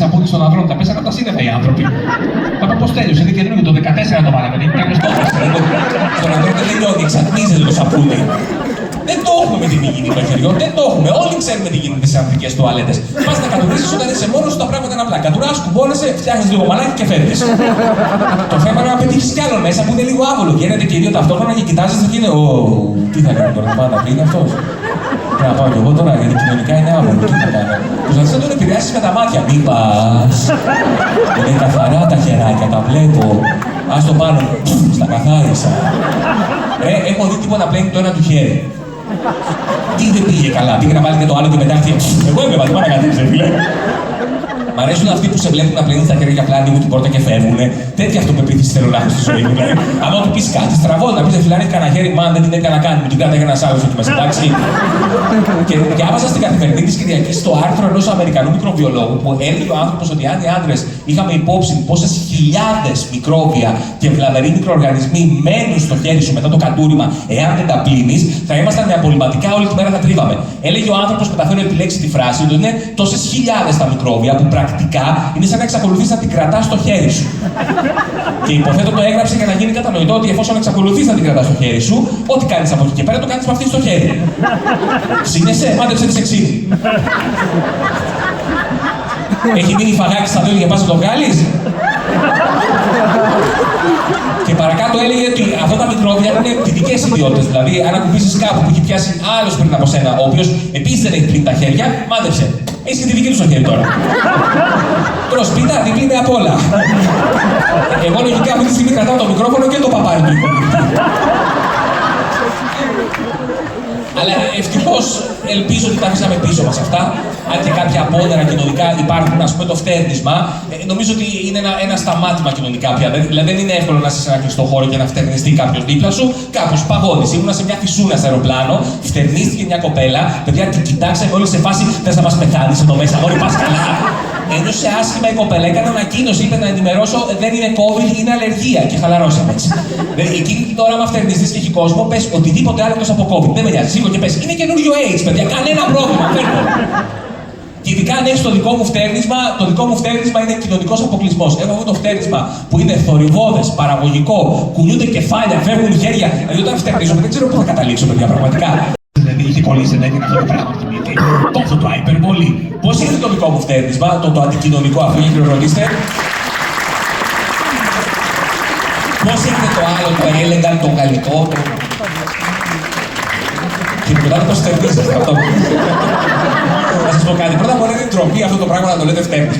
σαπούνι στον αδρό, τα πέσανε από τα σύννεφα οι άνθρωποι. Είπαμε πώς τέλειωσε, είναι καινούργιο, το 14 το βάλαμε, είναι κάποιος τόπος. Στον αδρό δεν τελειώνει, εξατμίζεται το σαπούνι. Δεν το έχουμε με την υγιεινή των χεριών, δεν το έχουμε. Όλοι ξέρουμε τι γίνεται στις ανθρωπικές τουαλέτες. Πας να κατουρήσεις όταν είσαι μόνος σου, τα πράγματα είναι απλά. Κατουράς, κουμπώνεσαι, φτιάχνεις λίγο μαλάκι και φεύγεις. Το θέμα είναι να πετύχεις κι άλλο μέσα που είναι λίγο άβολο. Βγαίνετε και οι δύο ταυτόχρονα και κοιτάζεστε και είναι. Τι θα κάνω τώρα, πάω να πει, είναι αυτός. Πρέπει να πάω κι εγώ τώρα, γιατί κοινωνικά είναι άβολο. Τι θα κάνω. Προσπαθείς να τον επηρεάσεις με τα μάτια. Μη πας. Είναι καθαρά τα χεράκια, τα βλέπω. Ας το πάνω. Στα καθάρισα. Έχω δει τίποτα να πλένει το ένα του χέρι. Τι δεν πήγε καλά, πήγε να βάλει και το άλλο και μετά αυτή. Εγώ έβλεπα, τι πάνε να κατήψε, φίλε. Μ' αρέσουν αυτοί που σε βλέπουν να πλένουν τα χέρια και απλά ανοίγουν την πόρτα και φεύγουνε. Τέτοια αυτοπεποίθηση θέλω να έχω στη ζωή μου. Δηλαδή, αν του πει κάτι στραβό, να πει φιλάνει κανένα χέρι, μάλλον δεν την έκανε να κάνει, μου την κράταγε ένα άλλο εκεί μέσα, εντάξει. Και διάβαζα στην καθημερινή τη Κυριακή το άρθρο ενός Αμερικανού μικροβιολόγου που έλεγε ο άνθρωπος ότι αν οι άντρες είχαμε υπόψη πόσες χιλιάδες μικρόβια και βλαβεροί μικροοργανισμοί μένουν στο χέρι σου μετά το κατούριμα, εάν δεν τα πλύνεις, θα ήμασταν με απολυματικά όλη τη μέρα θα τρίβαμε. Έλεγε ο άνθρωπος, μεταφέρω επιλέξει τη φράση, ότι είναι τόσες χιλιάδες τα μικρόβια που πρακτικά είναι σαν να εξακολουθείς να την κρατάς στο χέρι σου. Και υποθέτω το έγραψε για να γίνει κατανοητό ότι εφόσον εξακολουθείς να την κρατάς στο χέρι σου, ό,τι κάνεις από εκεί και πέρα το κάνεις με αυτή στο χέρι. Ξύνεσαι, μάντεψε τη σεξίνη. Έχει μείνει φαγάκι στα δόντια και πας να το βγάλεις. Και παρακάτω έλεγε ότι αυτά τα μικρόβια είναι θετικές ιδιότητες. Δηλαδή, αν ακουμπήσεις κάπου που έχει πιάσει άλλος πριν από σένα, ο οποίος επίσης δεν έχει πλύνει τα χέρια, μάντεψε. Έχεις και τη δική του στο χέρι τώρα. Προσπίτα, την πλύνει απ' όλα. Εγώ λογικά αυτή τη στιγμή κρατάω το μικρόφωνο και το παπάρι του. Αλλά ευτυχώς ελπίζω ότι τα αφήσαμε πίσω μας αυτά. Αν και κάποια απόνερα κοινωνικά υπάρχουν, ας πούμε το φτέρνισμα, νομίζω ότι είναι ένα σταμάτημα κοινωνικά πια. Δηλαδή δεν είναι εύκολο να είσαι σε ένα κλειστό χώρο και να φτερνιστεί κάποιος δίπλα σου. Κάπως παγώνεις. Ήμουνα σε μια φυσούνα στο αεροπλάνο, φτερνίστηκε μια κοπέλα. Παιδιά την κοιτάξαμε όλοι σε φάση. Θες να μας πεθάνεις εδώ μέσα, μόλι πας καλά. Ένιωσε άσχημα η κοπέλα, έκανε ανακοίνωση, είπε να ενημερώσω, δεν είναι COVID, είναι αλλεργία και χαλαρώσαμε έτσι. Εκείνη την ώρα, άμα φτερνιστείς και έχει κόσμο, πες οτιδήποτε άλλο εκτός από COVID. Δεν με νοιάζει, σήκω και πες. Είναι καινούριο AIDS, παιδιά, κανένα πρόβλημα. Και ειδικά αν έχεις το δικό μου φτέρνισμα είναι κοινωνικός αποκλεισμός. Έχω αυτό το φτέρνισμα που είναι θορυβώδες, παραγωγικό, κουνιούνται κεφάλια, φεύγουν χέρια. Δηλαδή όταν φτερνίζομαι δεν ξέρω πού θα καταλήξω, παιδιά, πραγματικά. Δηλαδή είχε κολλήσει, δεν έγινε αυτό το πράγμα. Αυτό το υπερβολή. Πώς είναι το δικό μου φτέρνισμα, το αντικοινωνικό αυτό, για να ρωτήσετε. Πώς είναι το άλλο, το έλεγαν, το γαλλικό, και μετά το στερνίζετε αυτό. Να σας πω κάτι. Πρώτα απ' όλα είναι ντροπή αυτό το πράγμα να το λέτε φτέρνισμα.